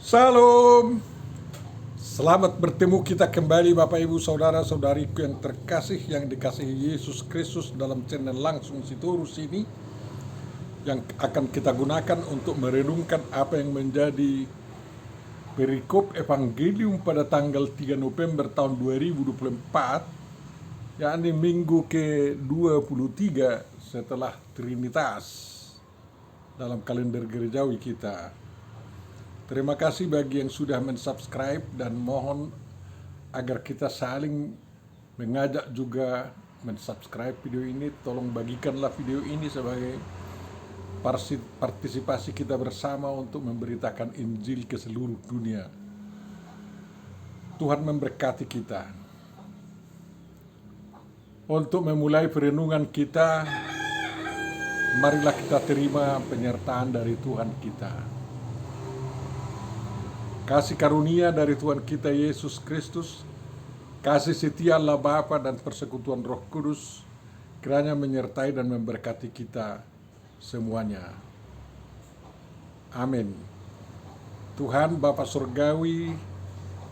Salam, selamat bertemu kita kembali Bapak Ibu Saudara Saudariku yang terkasih yang dikasihi Yesus Kristus dalam channel langsung Sitorus ini yang akan kita gunakan untuk merenungkan apa yang menjadi perikop Evangelium pada tanggal 3 November tahun 2024, yakni minggu ke-23 setelah Trinitas dalam kalender gerejawi kita. Terima kasih bagi yang sudah mensubscribe dan mohon agar kita saling mengajak juga mensubscribe video ini. Tolong bagikanlah video ini sebagai partisipasi kita bersama untuk memberitakan Injil ke seluruh dunia. Tuhan memberkati kita. Untuk memulai perenungan kita, marilah kita terima penyertaan dari Tuhan kita. Kasih karunia dari Tuhan kita Yesus Kristus, kasih setia Allah Bapa dan persekutuan Roh Kudus kiranya menyertai dan memberkati kita semuanya. Amin. Tuhan Bapa Surgawi,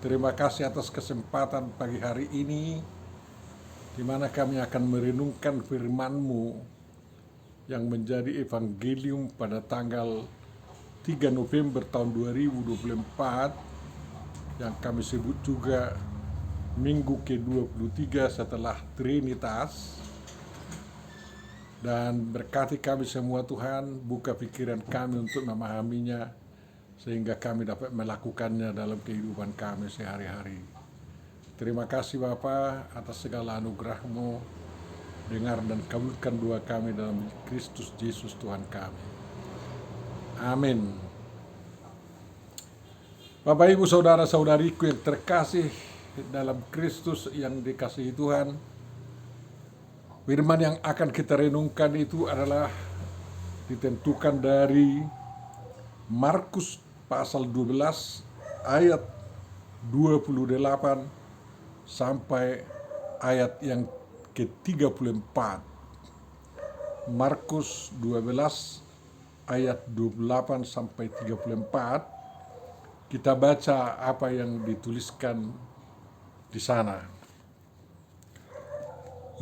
terima kasih atas kesempatan pagi hari ini di mana kami akan merenungkan firman-Mu yang menjadi evangelium pada tanggal 3 November tahun 2024 yang kami sebut juga minggu ke-23 setelah Trinitas. Dan berkati kami semua Tuhan, buka pikiran kami untuk memahaminya sehingga kami dapat melakukannya dalam kehidupan kami sehari-hari. Terima kasih Bapa atas segala anugerah-Mu. Dengar dan kabulkan doa kami dalam Kristus Yesus Tuhan kami. Amin. Bapak Ibu Saudara-saudariku yang terkasih dalam Kristus yang dikasihi Tuhan, firman yang akan kita renungkan itu adalah ditentukan dari Markus pasal 12 ayat 28 sampai ayat yang ke-34. Markus 12 ayat 28 sampai 34, kita baca apa yang dituliskan di sana.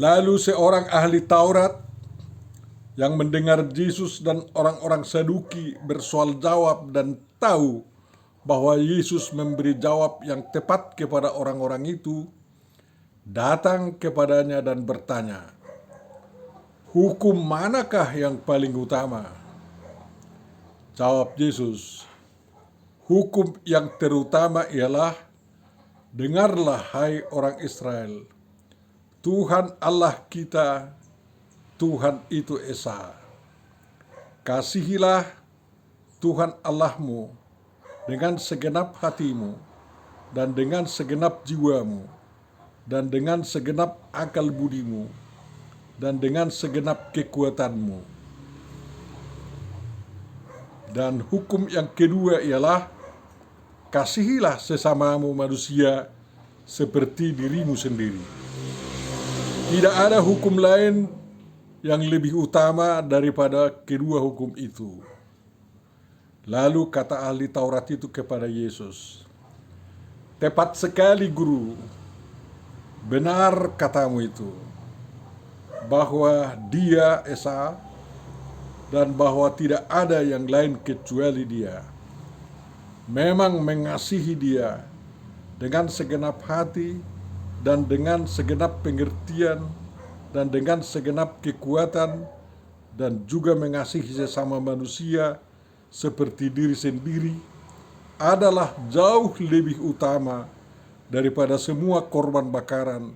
Lalu seorang ahli Taurat yang mendengar Yesus dan orang-orang Saduki bersoal jawab dan tahu bahwa Yesus memberi jawab yang tepat kepada orang-orang itu, datang kepadanya dan bertanya, "Hukum manakah yang paling utama?" Jawab Yesus, "Hukum yang terutama ialah, dengarlah hai orang Israel, Tuhan Allah kita, Tuhan itu Esa. Kasihilah Tuhan Allahmu dengan segenap hatimu, dan dengan segenap jiwamu, dan dengan segenap akal budimu, dan dengan segenap kekuatanmu. Dan hukum yang kedua ialah, kasihilah sesamamu manusia seperti dirimu sendiri. Tidak ada hukum lain yang lebih utama daripada kedua hukum itu." Lalu kata ahli Taurat itu kepada Yesus, "Tepat sekali Guru, benar katamu itu, bahwa Dia Esa dan bahwa tidak ada yang lain kecuali Dia. Memang mengasihi Dia dengan segenap hati dan dengan segenap pengertian dan dengan segenap kekuatan, dan juga mengasihi sesama manusia seperti diri sendiri adalah jauh lebih utama daripada semua korban bakaran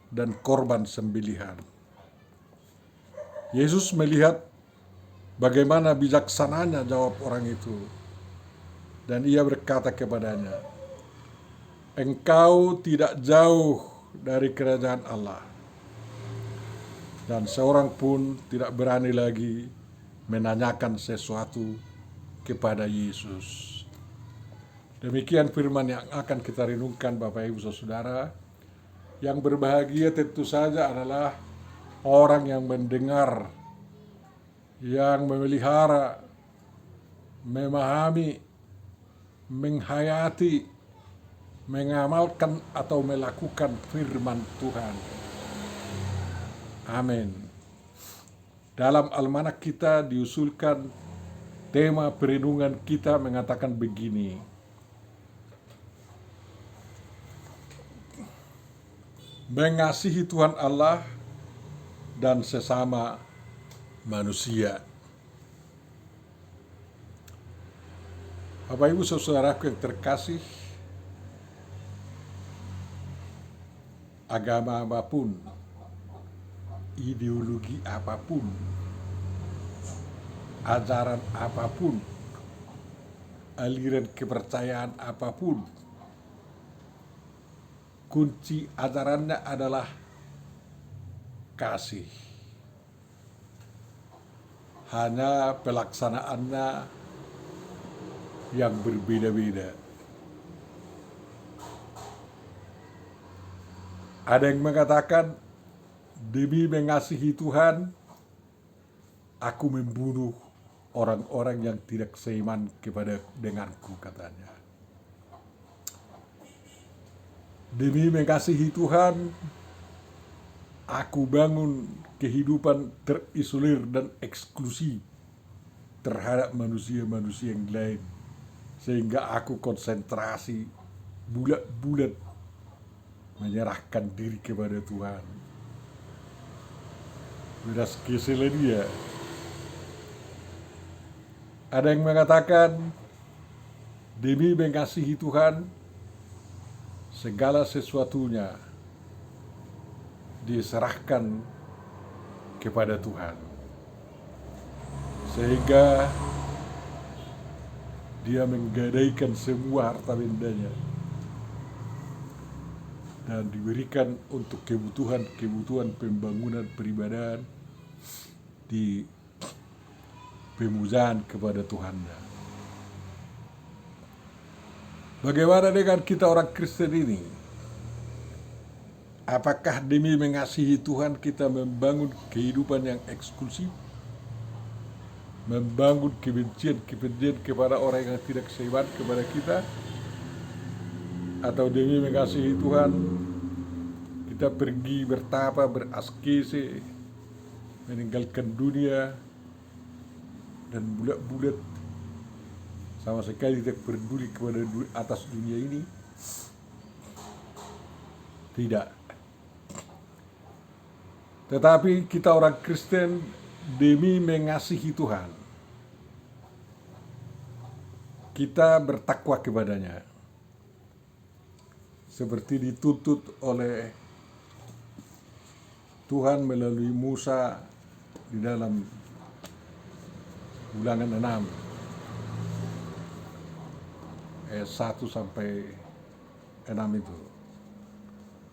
dan korban sembelihan." Yesus melihat bagaimana bijaksananya jawab orang itu, dan ia berkata kepadanya, "Engkau tidak jauh dari kerajaan Allah." Dan seorang pun tidak berani lagi menanyakan sesuatu kepada Yesus. Demikian firman yang akan kita renungkan Bapak Ibu Saudara. Yang berbahagia tentu saja adalah orang yang mendengar, yang memelihara, memahami, menghayati, mengamalkan atau melakukan firman Tuhan. Amin. Dalam almanak kita diusulkan tema perenungan kita mengatakan begini: mengasihi Tuhan Allah dan sesama manusia. Bapak Ibu saudaraku yang terkasih, agama apapun, ideologi apapun, ajaran apapun, aliran kepercayaan apapun, kunci ajarannya adalah kasih. Hanya pelaksanaannya yang berbeda-beda. Ada yang mengatakan, demi mengasihi Tuhan, aku membunuh orang-orang yang tidak seiman denganku, katanya. Demi mengasihi Tuhan, aku bangun kehidupan terisolir dan eksklusif terhadap manusia-manusia yang lain, sehingga aku konsentrasi bulat-bulat menyerahkan diri kepada Tuhan. Beras keselah dia. Ada yang mengatakan, demi mengasihi Tuhan, segala sesuatunya diserahkan kepada Tuhan, sehingga dia menggadaikan semua harta bendanya dan diberikan untuk kebutuhan pembangunan peribadahan di pemujaan kepada Tuhannya. Bagaimana dengan kita orang Kristen ini? Apakah demi mengasihi Tuhan kita membangun kehidupan yang eksklusif? Membangun kebencian kepada orang yang tidak seiman kepada kita? Atau demi mengasihi Tuhan kita pergi bertapa, beraskese, meninggalkan dunia dan bulat-bulat sama sekali tidak peduli kepada atas dunia ini? Tidak. Tetapi kita orang Kristen demi mengasihi Tuhan, kita bertakwa kepadanya, seperti dituntut oleh Tuhan melalui Musa di dalam Ulangan 6 ayat 1 sampai 6 itu,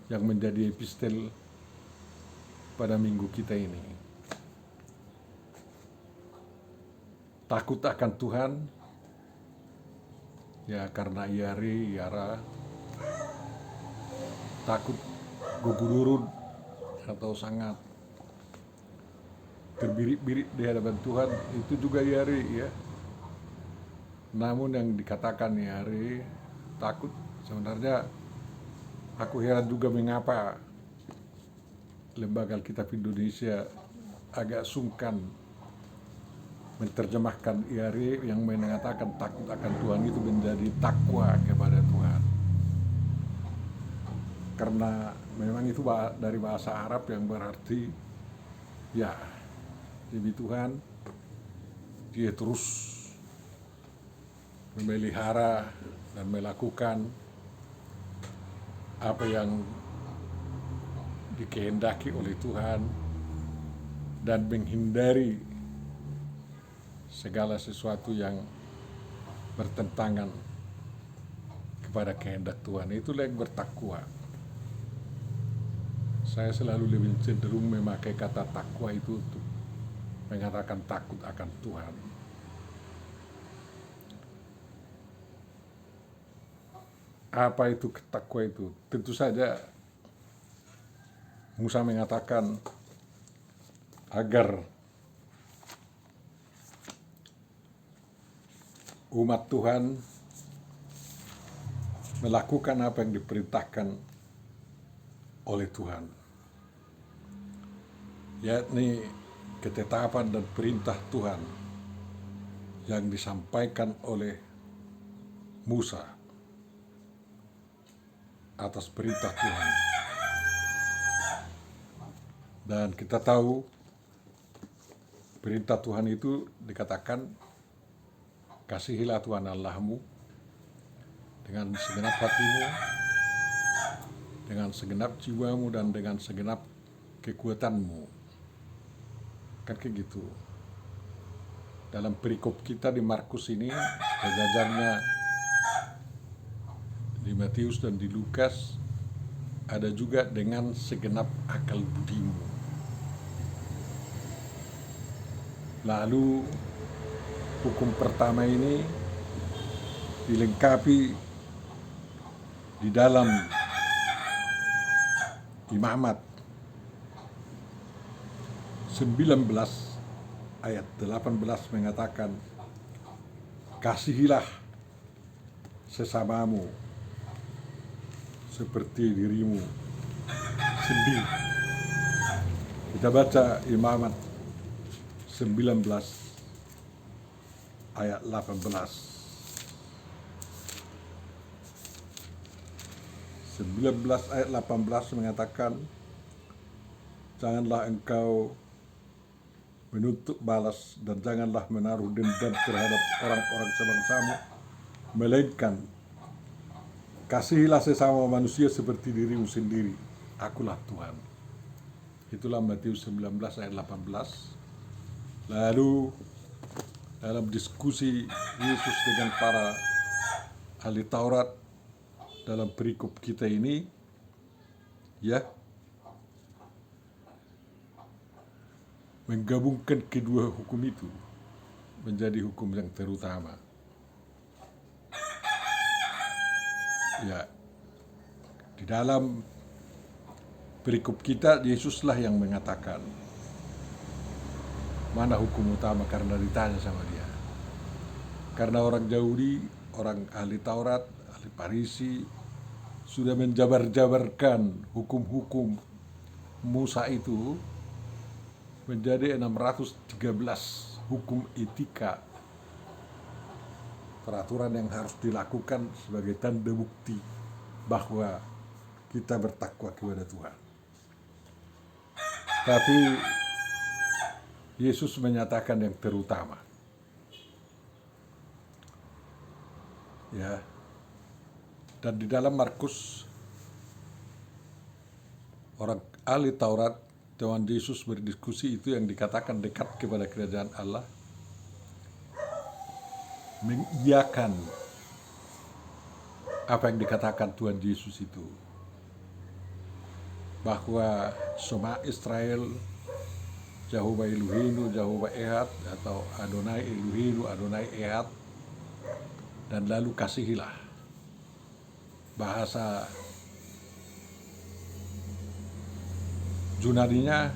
yang menjadi epistel pada minggu kita ini. Takut akan Tuhan, ya karena Yara, takut gugurun atau sangat terbirik-birik di hadapan Tuhan, itu juga Yari, ya. Namun yang dikatakan Yari takut, sebenarnya aku heran juga mengapa Lembaga Alkitab Indonesia agak sungkan menerjemahkan Yari yang mengatakan takut akan Tuhan itu menjadi takwa kepada Tuhan. Karena memang itu dari bahasa Arab yang berarti ya demi Tuhan dia terus memelihara dan melakukan apa yang dikehendaki oleh Tuhan dan menghindari segala sesuatu yang bertentangan kepada kehendak Tuhan. Itulah yang bertakwa. Saya selalu lebih cenderung memakai kata takwa itu untuk mengatakan takut akan Tuhan. Apa itu takwa itu? Tentu saja Musa mengatakan agar umat Tuhan melakukan apa yang diperintahkan oleh Tuhan, yakni ketetapan dan perintah Tuhan yang disampaikan oleh Musa atas perintah Tuhan. Dan kita tahu perintah Tuhan itu dikatakan, kasihilah Tuhan Allahmu dengan segenap hatimu, dengan segenap jiwamu, dan dengan segenap kekuatanmu. Kan kayak gitu. Dalam perikop kita di Markus ini, sejajarnya di Matius dan di Lukas, ada juga dengan segenap akal budimu. Lalu hukum pertama ini dilengkapi di dalam Imamat 19 ayat 18 mengatakan, kasihilah sesamamu seperti dirimu sendiri. Kita baca Imamat 19 ayat 18. 19 ayat 18 mengatakan, janganlah engkau menuntut balas dan janganlah menaruh dendam terhadap orang-orang sebangsamu, melainkan kasihilah sesama manusia seperti dirimu sendiri. Akulah Tuhan. Itulah Matius 19 ayat 18. Lalu dalam diskusi Yesus dengan para ahli Taurat dalam perikop kita ini, ya, menggabungkan kedua hukum itu menjadi hukum yang terutama. Ya, di dalam perikop kita, Yesuslah yang mengatakan mana hukum utama, karena ditanya sama dia. Karena orang Yahudi, orang ahli Taurat, ahli Farisi sudah menjabar-jabarkan hukum-hukum Musa itu menjadi 613 hukum etika, peraturan yang harus dilakukan sebagai tanda bukti bahwa kita bertakwa kepada Tuhan. Tapi Yesus menyatakan yang terutama. Ya. Dan di dalam Markus, orang ahli Taurat, Tuhan Yesus berdiskusi itu yang dikatakan dekat kepada kerajaan Allah, mengiyakan apa yang dikatakan Tuhan Yesus itu, bahwa semua Israel Jehovah Elohenu, Jehovah Ehad, atau Adonai Elohenu, Adonai Ehad, dan lalu kasihilah. Bahasa Yunaninya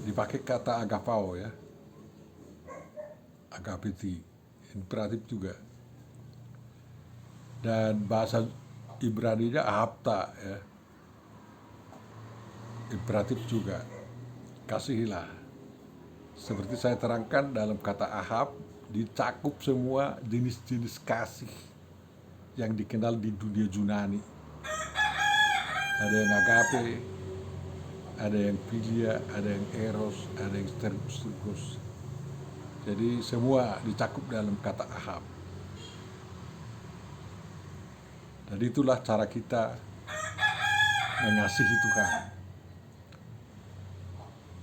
dipakai kata agapao, ya, agapiti, imperatif juga. Dan bahasa Ibraninya ahabta, ya, imperatif juga, kasihilah. Seperti saya terangkan, dalam kata ahab dicakup semua jenis-jenis kasih yang dikenal di dunia Yunani. Ada yang agape, ada yang philia, ada yang eros, ada yang stergus. Jadi semua dicakup dalam kata ahab. Dan itulah cara kita mengasihi Tuhan.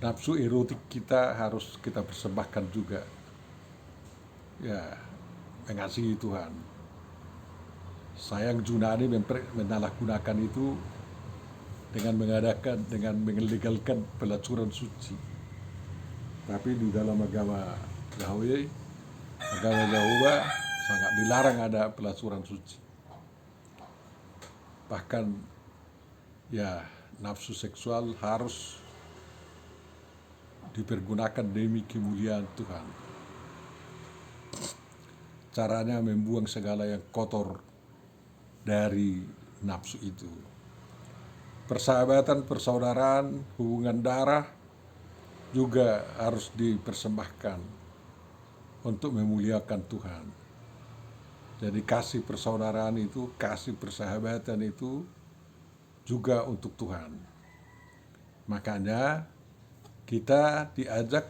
Nafsu erotik kita harus kita persembahkan juga, ya, mengasihi Tuhan. Sayang Yunani menyalahgunakan itu dengan melegalkan pelacuran suci. Tapi di dalam agama Yahweh, agama Yahweh sangat dilarang ada pelacuran suci. Bahkan, ya, nafsu seksual harus dipergunakan demi kemuliaan Tuhan. caranya membuang segala yang kotor dari nafsu itu. Persahabatan, persaudaraan, hubungan darah juga harus dipersembahkan untuk memuliakan Tuhan. Jadi kasih persaudaraan itu, kasih persahabatan itu juga untuk Tuhan. Makanya kita diajak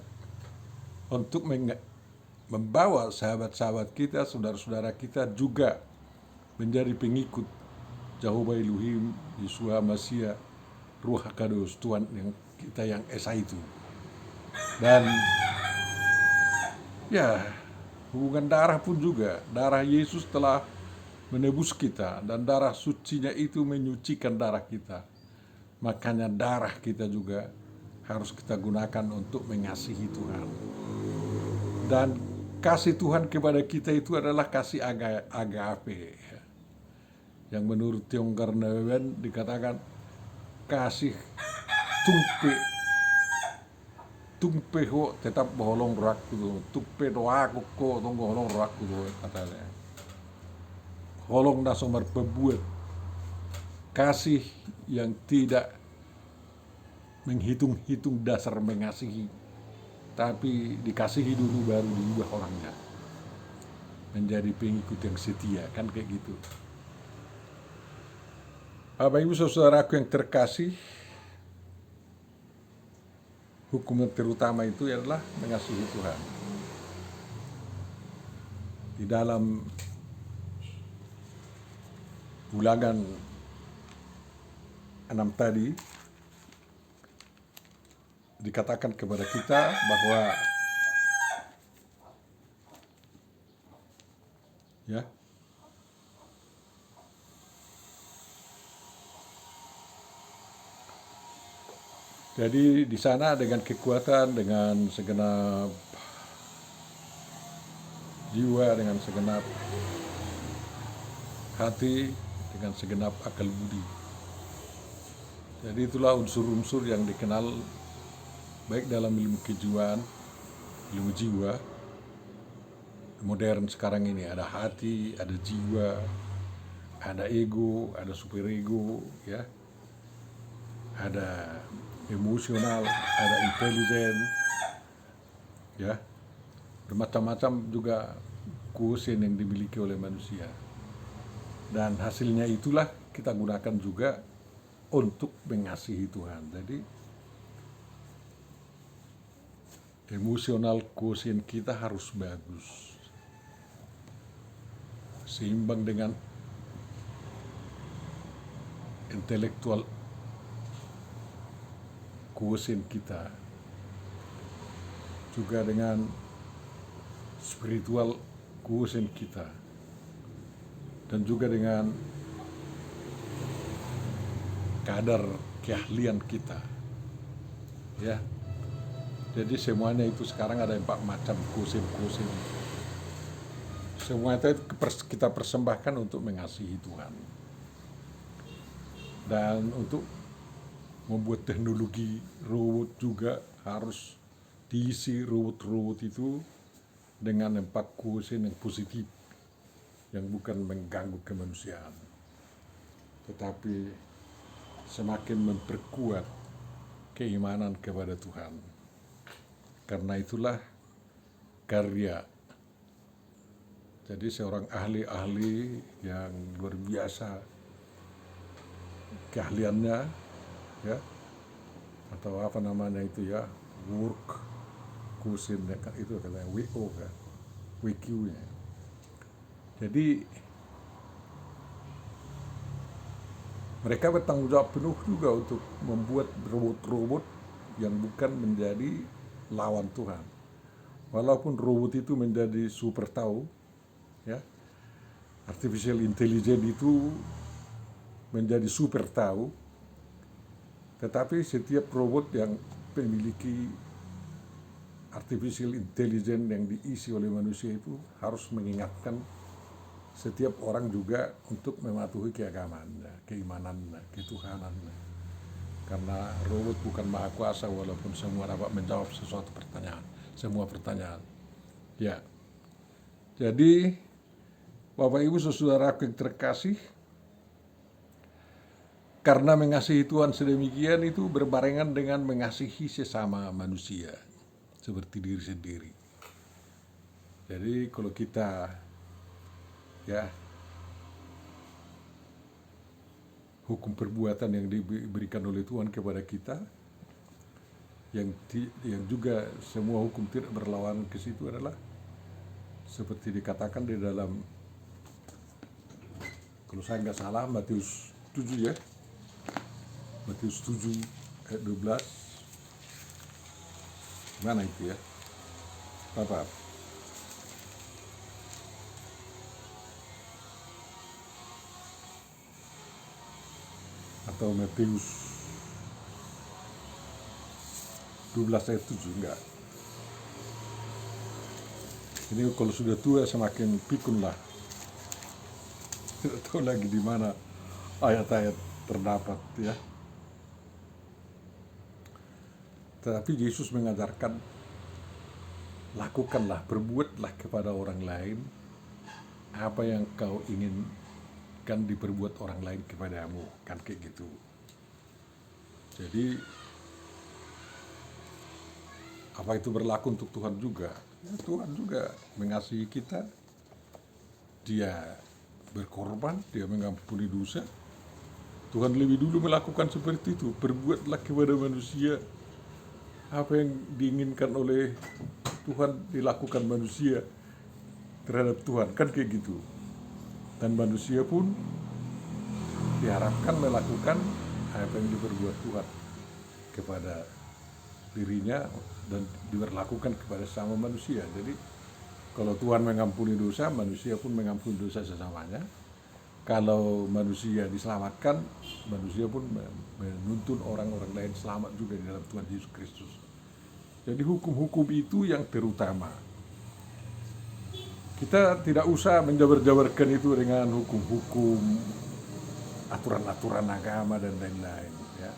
untuk membawa sahabat-sahabat kita, saudara-saudara kita juga menjadi pengikut Jehovah Elohim, Yeshua Mashiach, Ruh HaKadosh, Tuhan yang kita yang esa itu. Dan ya, hubungan darah pun juga, darah Yesus telah menebus kita dan darah sucinya itu menyucikan darah kita. Makanya darah kita juga harus kita gunakan untuk mengasihi Tuhan. Dan kasih Tuhan kepada kita itu adalah kasih agape. Yang menurut Tiong Karnawen dikatakan kasih tumpe ho tetap boholong raku, tumpe doaku ko tong boholong raku katanya. Holong da somar pebuat kasih yang tidak menghitung-hitung dasar mengasihi, tapi dikasihi dulu baru diubah orangnya menjadi pengikut yang setia, kan kayak gitu. Bapak Ibu saudaraku yang terkasih, hukum terutama itu adalah mengasihi Tuhan. Di dalam Ulangan 6 tadi dikatakan kepada kita bahwa ya, jadi di sana dengan kekuatan, dengan segenap jiwa, dengan segenap hati, dengan segenap akal budi. Jadi itulah unsur-unsur yang dikenal baik dalam ilmu kejiwaan, ilmu jiwa modern sekarang ini. Ada hati, ada jiwa, ada ego, ada superego, ya, ada emosional, ada intelijen, ya, bermacam-macam juga kosen yang dimiliki oleh manusia. Dan hasilnya itulah kita gunakan juga untuk mengasihi Tuhan. Jadi emosional kosen kita harus bagus, seimbang dengan intelektual kosen kita, juga dengan spiritual kosen kita, dan juga dengan kadar keahlian kita, ya. Jadi semuanya itu sekarang ada 4 macam kosen-kosen. Semua itu kita persembahkan untuk mengasihi Tuhan. Dan untuk membuat teknologi robot juga harus diisi robot-robot itu dengan 4 kosen yang positif, yang bukan mengganggu kemanusiaan, tetapi semakin memperkuat keimanan kepada Tuhan. Karena itulah karya. Jadi seorang ahli-ahli yang luar biasa keahliannya, ya, atau apa namanya itu ya, work kosen itu katanya WO kan, WQ-nya. Jadi mereka bertanggung jawab penuh juga untuk membuat robot-robot yang bukan menjadi lawan Tuhan. Walaupun robot itu menjadi super tahu, ya, artificial intelligence itu menjadi super tahu, tetapi setiap robot yang memiliki artificial intelligence yang diisi oleh manusia itu harus mengingatkan setiap orang juga untuk mematuhi keagamaan, keimanan, ketuhanan. Karena robot bukan maha kuasa walaupun semua dapat menjawab semua pertanyaan. Ya. Jadi Bapak Ibu saudaraku yang terkasih, karena mengasihi Tuhan sedemikian itu berbarengan dengan mengasihi sesama manusia seperti diri sendiri. Jadi kalau kita ya hukum perbuatan yang diberikan oleh Tuhan kepada kita, yang juga semua hukum tidak berlawanan ke situ adalah seperti dikatakan di dalam, kalau saya nggak salah, Matius 7 ya, Matius 7 ayat 12. Mana itu ya? Bapak? Atau Matius 12 ayat 7, enggak. Ini kalau sudah tua semakin pikun lah. Tidak tahu lagi di mana ayat-ayat terdapat ya. Tetapi Yesus mengajarkan, lakukanlah, berbuatlah kepada orang lain apa yang kau inginkan diperbuat orang lain kepadamu, kan kayak gitu. Jadi apa itu berlaku untuk Tuhan juga? Ya, Tuhan juga mengasihi kita. Dia berkorban, dia mengampuni dosa. Tuhan lebih dulu melakukan seperti itu. Berbuatlah kepada manusia apa yang diinginkan oleh Tuhan dilakukan manusia terhadap Tuhan, kan kayak gitu. Dan manusia pun diharapkan melakukan apa yang diperbuat Tuhan kepada dirinya dan diberlakukan kepada sesama manusia. Jadi kalau Tuhan mengampuni dosa, manusia pun mengampuni dosa sesamanya. Kalau manusia diselamatkan, manusia pun menuntun orang-orang lain selamat juga di dalam Tuhan Yesus Kristus. Jadi hukum-hukum itu yang terutama. Kita tidak usah menjabar-jabarkan itu dengan hukum-hukum, aturan-aturan agama dan lain-lain. Ya.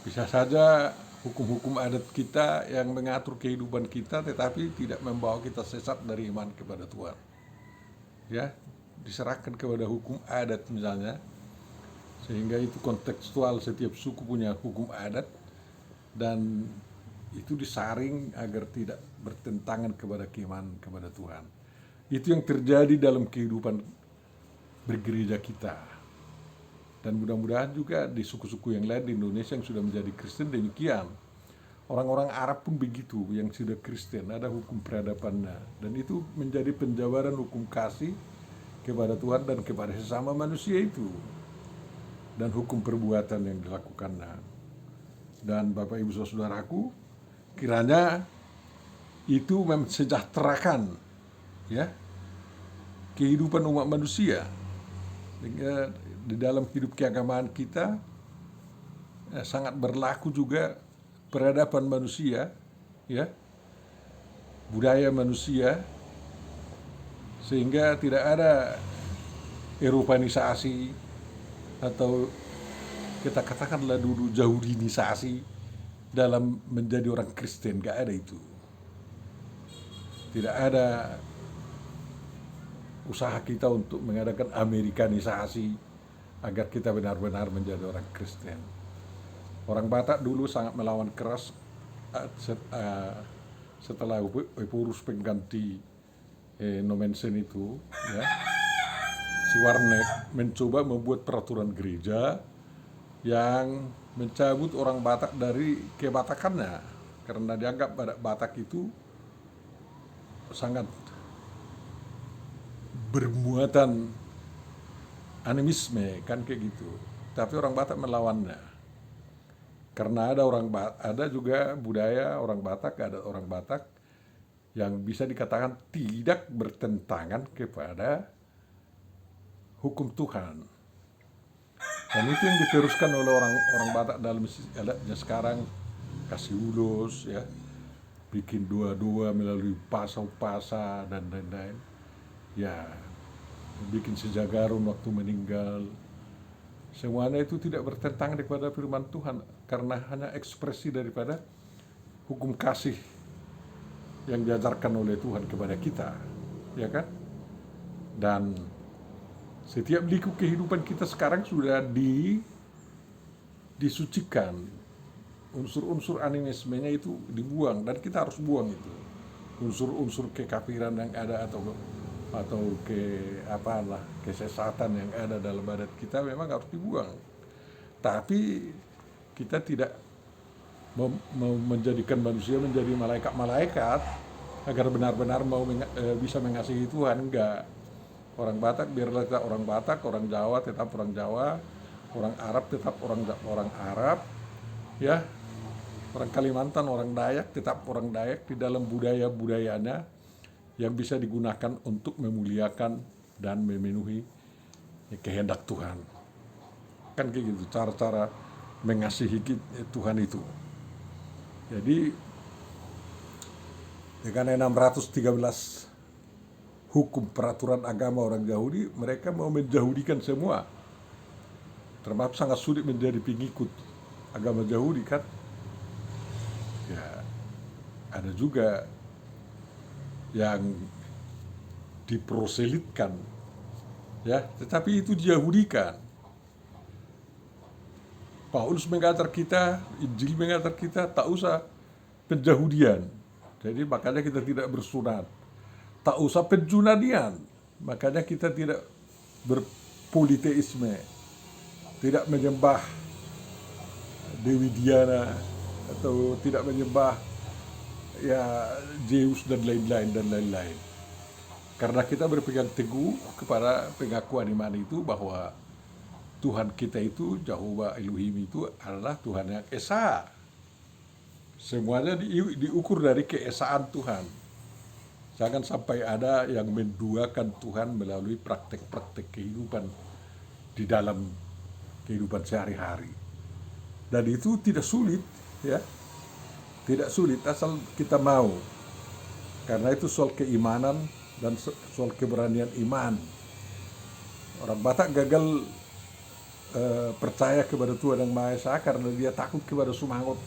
Bisa saja hukum-hukum adat kita yang mengatur kehidupan kita, tetapi tidak membawa kita sesat dari iman kepada Tuhan. Ya, diserahkan kepada hukum adat misalnya, sehingga itu kontekstual, setiap suku punya hukum adat dan itu disaring agar tidak bertentangan kepada keimanan kepada Tuhan. Itu yang terjadi dalam kehidupan bergereja kita. Dan mudah-mudahan juga di suku-suku yang lain di Indonesia yang sudah menjadi Kristen demikian. Orang-orang Arab pun begitu, yang sudah Kristen, ada hukum peradabannya. Dan itu menjadi penjabaran hukum kasih kepada Tuhan dan kepada sesama manusia itu. Dan hukum perbuatan yang dilakukannya. Dan Bapak Ibu Saudaraku, kiranya itu mensejahterakan ya kehidupan umat manusia. Di dalam hidup keagamaan kita sangat berlaku juga peradaban manusia, ya, budaya manusia, sehingga tidak ada Eropanisasi atau kita katakanlah dulu Yahudinisasi dalam menjadi orang Kristen. Gak ada itu. Tidak ada usaha kita untuk mengadakan Amerikanisasi agar kita benar-benar menjadi orang Kristen. Orang Batak dulu sangat melawan keras setelah Epirus pengganti Nomensen itu, ya, si Warnek mencoba membuat peraturan gereja yang mencabut orang Batak dari kebatakannya, karena dianggap Batak itu sangat bermuatan animisme, kan kayak gitu. Tapi orang Batak melawannya. Karena ada juga budaya orang Batak, ada orang Batak yang bisa dikatakan tidak bertentangan kepada hukum Tuhan. Dan itu yang diteruskan oleh orang Batak dalam adatnya sekarang, kasih ulos, ya, bikin dua-dua melalui pasa dan lain-lain. Ya, bikin sejagarun waktu meninggal. Semuanya itu tidak bertentangan kepada firman Tuhan, karena hanya ekspresi daripada hukum kasih yang diajarkan oleh Tuhan kepada kita, ya kan? Dan setiap liku kehidupan kita sekarang sudah disucikan. Unsur-unsur animismenya itu dibuang, dan kita harus buang itu. Unsur-unsur kekafiran yang ada atau kesesatan yang ada dalam badan kita memang harus dibuang. Tapi kita tidak menjadikan manusia menjadi malaikat-malaikat agar benar-benar bisa mengasihi Tuhan. Enggak. Orang Batak biarlah tetap orang Batak, orang Jawa tetap orang Jawa, orang Arab tetap orang Arab, ya. Orang Kalimantan, orang Dayak tetap orang Dayak di dalam budaya-budayanya yang bisa digunakan untuk memuliakan dan memenuhi kehendak Tuhan. Kan kayak gitu cara-cara mengasihi Tuhan itu. Jadi dengan 613 hukum peraturan agama orang Yahudi, mereka mau menyahudikan semua. Termasuk sangat sulit menjadi pengikut agama Yahudi kan. Ya, ada juga yang diproselitkan, ya, tetapi itu diyahudikan. Paulus mengajar kita, Injil mengajar kita, tak usah penjahudian. Jadi makanya kita tidak bersunat. Tak usah penjunadian, makanya kita tidak berpoliteisme, tidak menyembah Dewi Diana, atau tidak menyembah Zeus dan lain-lain. Karena kita berpegang teguh kepada pengakuan iman itu bahwa Tuhan kita itu, Jehovah Elohim itu adalah Tuhan yang esa. Semuanya diukur dari keesaan Tuhan. Jangan sampai ada yang menduakan Tuhan melalui praktek-praktek kehidupan di dalam kehidupan sehari-hari. Dan itu tidak sulit, ya. Tidak sulit asal kita mau. Karena itu soal keimanan dan soal keberanian iman. Orang Batak gagal percaya kepada Tuhan yang Maha Esa karena dia takut kepada sumangot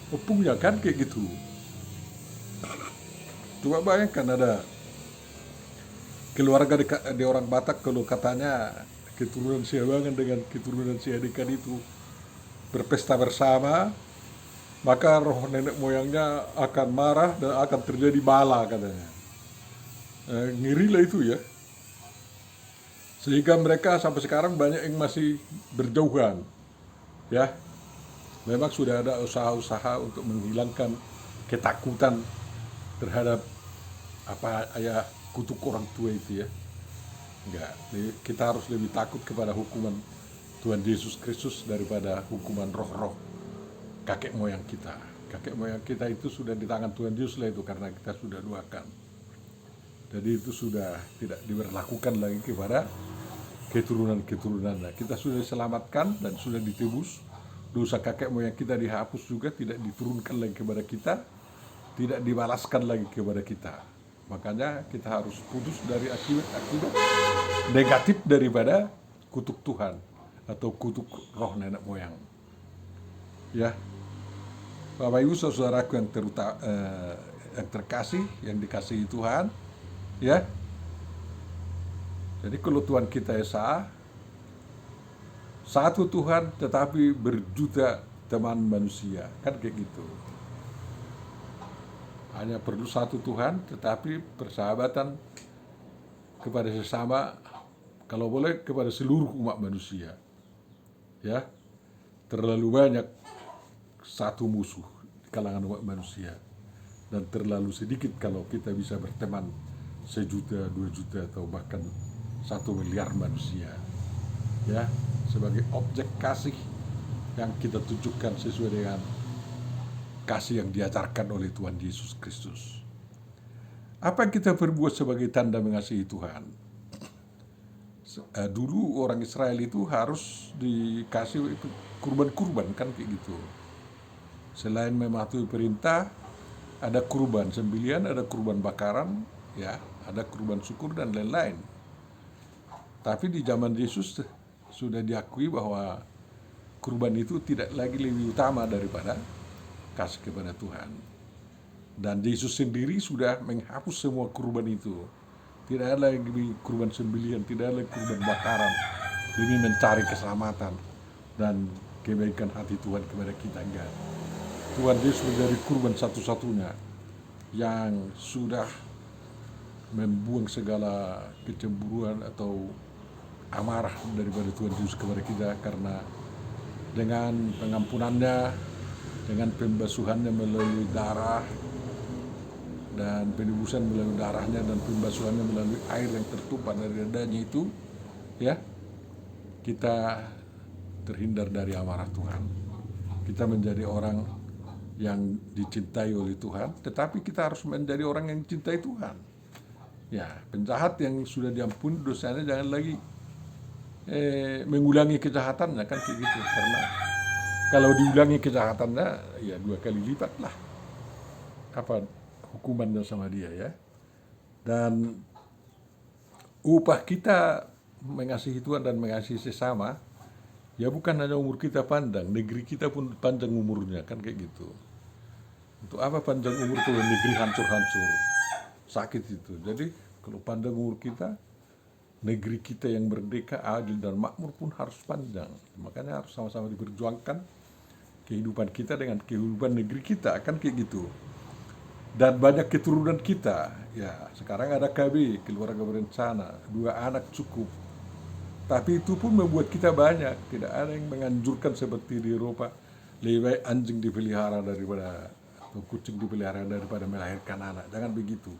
opungnya kan kayak gitu. Coba bayangkan ada keluarga di orang Batak, kalau katanya keturunan Siabangan dengan keturunan Siadekan itu berpesta bersama, maka roh nenek moyangnya akan marah dan akan terjadi bala katanya. Ngerilah itu ya. Sehingga mereka sampai sekarang banyak yang masih berjauhan. Ya. Memang sudah ada usaha-usaha untuk menghilangkan ketakutan terhadap kutuk orang tua itu ya. Enggak, kita harus lebih takut kepada hukuman Tuhan Yesus Kristus daripada hukuman roh-roh kakek moyang kita. Kakek moyang kita itu sudah di tangan Tuhan Yesus lah itu, karena kita sudah doakan. Jadi itu sudah tidak diberlakukan lagi kepada keturunan-keturunannya. Kita sudah diselamatkan dan sudah ditebus. Dosa kakek moyang kita dihapus juga, tidak diturunkan lagi kepada kita, tidak dibalaskan lagi kepada kita. Makanya kita harus putus dari akibat negatif daripada kutuk Tuhan atau kutuk roh nenek moyang. Ya, Bapak Ibu saudaraku yang terkasih, yang dikasihi Tuhan, ya. Jadi kalau Tuhan kita esa, satu Tuhan tetapi berjuta teman manusia, kan kayak gitu. Hanya perlu satu Tuhan tetapi persahabatan kepada sesama, kalau boleh kepada seluruh umat manusia. Ya, terlalu banyak satu musuh di kalangan umat manusia, dan terlalu sedikit kalau kita bisa berteman 1 juta, 2 juta, atau bahkan 1 miliar manusia. Ya, sebagai objek kasih yang kita tunjukkan sesuai dengan kasih yang diajarkan oleh Tuhan Yesus Kristus. Apa yang kita perbuat sebagai tanda mengasihi Tuhan? Dulu orang Israel itu harus dikasih kurban-kurban kan kayak gitu. Selain mematuhi perintah, ada kurban sembelihan, ada kurban bakaran, ya, ada kurban syukur dan lain-lain. Tapi di zaman Yesus sudah diakui bahwa kurban itu tidak lagi lebih utama daripada kasih kepada Tuhan. Dan Yesus sendiri sudah menghapus semua kurban itu. Tidak ada lagi kurban sembelihan, tidak ada lagi kurban bakaran demi mencari keselamatan dan kebaikan hati Tuhan kepada kita. Enggak. Tuhan Yesus menjadi kurban satu-satunya yang sudah membuang segala kecemburuan atau amarah daripada Tuhan Yesus kepada kita, karena dengan pengampunannya, dengan pembasuhannya melalui darah dan penebusan melalui darahnya dan pembasuhannya melalui air yang tertumpah dari dadanya itu, ya, kita terhindar dari amarah Tuhan. Kita menjadi orang yang dicintai oleh Tuhan, tetapi kita harus menjadi orang yang dicintai Tuhan. Ya, penjahat yang sudah diampuni dosanya jangan lagi mengulangi kejahatannya, kan kayak gitu. Karena kalau diulangi kejahatannya, ya 2 kali lipat lah apa hukumannya sama dia, ya. Dan upah kita mengasihi Tuhan dan mengasihi sesama, ya bukan hanya umur kita panjang, negeri kita pun panjang umurnya, kan kayak gitu. Untuk apa panjang umur kalau negeri hancur-hancur, sakit itu. Jadi kalau panjang umur kita, negeri kita yang merdeka, adil dan makmur pun harus panjang. Makanya harus sama-sama diperjuangkan kehidupan kita dengan kehidupan negeri kita, kan kayak gitu. Dan banyak keturunan kita, ya sekarang ada KB, keluarga berencana, 2 anak cukup. Tapi itu pun membuat kita banyak. Tidak ada yang menganjurkan seperti di Eropa, lebih baik anjing dipelihara daripada, atau kucing dipelihara daripada melahirkan anak. Jangan begitu.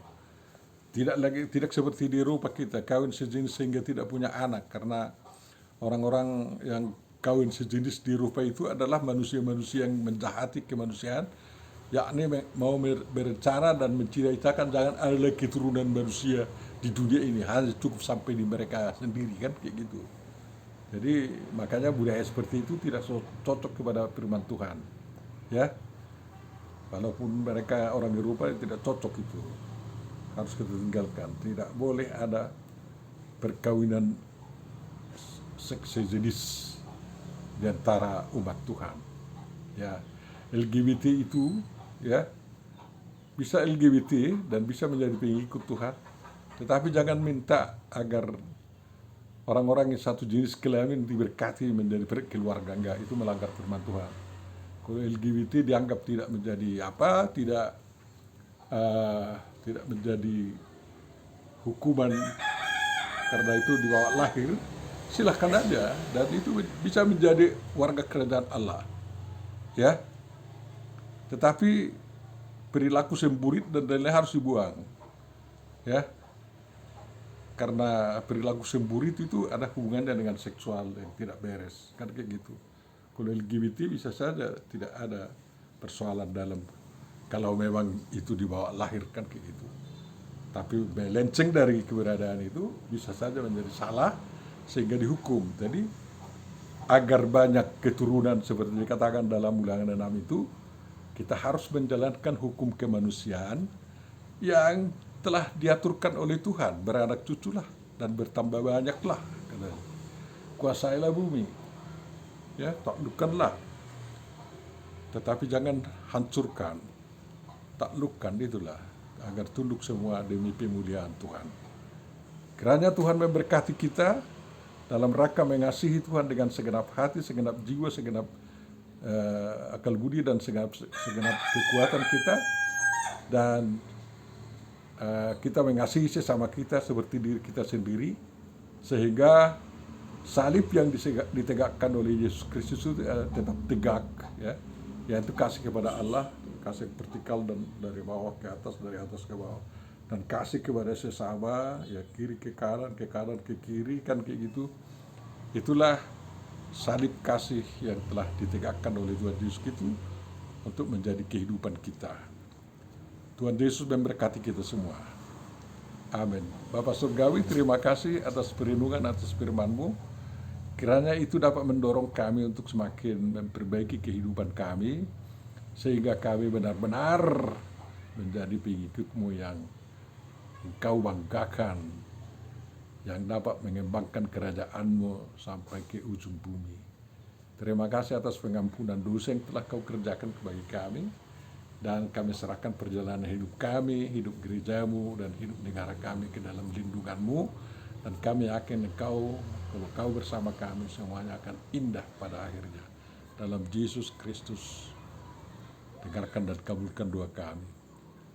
Tidak seperti di Eropa kita kawin sejenis sehingga tidak punya anak, karena orang-orang yang kawin sejenis di Eropa itu adalah manusia-manusia yang menjahati kemanusiaan, yakni mau berencana dan mencita-citakan jangan ada lagi keturunan manusia di dunia ini, hanya cukup sampai di mereka sendiri, kan kayak gitu. Jadi makanya budaya seperti itu tidak cocok kepada firman Tuhan, ya. Walaupun mereka orang Eropa tidak cocok itu, harus kita tinggalkan. Tidak boleh ada perkawinan seks sejenis di antara umat Tuhan. Ya, LGBT itu, ya, bisa LGBT dan bisa menjadi pengikut Tuhan, tetapi jangan minta agar orang-orang yang satu jenis kelamin diberkati menjadi keluarga. Enggak, itu melanggar firman Tuhan. Kalau LGBT dianggap tidak menjadi apa, tidak menjadi hukuman karena itu dibawa lahir, silahkan aja, dan itu bisa menjadi warga kerajaan Allah, ya. Tetapi perilaku semburit dan lain-lain harus dibuang, ya, karena perilaku semburit itu ada hubungannya dengan seksual yang tidak beres, kan kayak gitu. Kalau LGBT bisa saja tidak ada persoalan dalam, kalau memang itu dibawa lahir, kan kayak gitu. Tapi melenceng dari keberadaan itu bisa saja menjadi salah sehingga dihukum. Jadi agar banyak keturunan seperti dikatakan dalam Ulangan 6 itu, kita harus menjalankan hukum kemanusiaan yang telah diaturkan oleh Tuhan. Beranak cuculah dan bertambah banyaklah, katanya. Kuasailah bumi, ya, taklukkanlah, tetapi jangan hancurkan. Taklukkan, itulah, agar tunduk semua demi pemuliaan Tuhan. Kiranya Tuhan memberkati kita dalam rangka mengasihi Tuhan dengan segenap hati, segenap jiwa, segenap akal budi dan segenap kekuatan kita, dan kita mengasihi sesama kita seperti diri kita sendiri, sehingga salib yang ditegakkan oleh Yesus Kristus itu tetap tegak, ya, yaitu kasih kepada Allah, kasih vertikal dan dari bawah ke atas, dari atas ke bawah, dan kasih kepada sesama, ya, kiri ke kanan ke kiri, kan kayak gitu. Itulah salib kasih yang telah ditegakkan oleh Tuhan Yesus itu untuk menjadi kehidupan kita. Tuhan Yesus memberkati kita semua. Amin. Bapa Surgawi, terima kasih atas perlindungan, atas firman-Mu. Kiranya itu dapat mendorong kami untuk semakin memperbaiki kehidupan kami, sehingga kami benar-benar menjadi pengikut-Mu yang Engkau banggakan, yang dapat mengembangkan kerajaan-Mu sampai ke ujung bumi. Terima kasih atas pengampunan dosa yang telah Kau kerjakan bagi kami. Dan kami serahkan perjalanan hidup kami, hidup gerejamu, dan hidup negara kami ke dalam lindungan-Mu. Dan kami yakin kalau Kau bersama kami, semuanya akan indah pada akhirnya. Dalam Yesus Kristus, dengarkan dan kabulkan doa kami.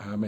Amin.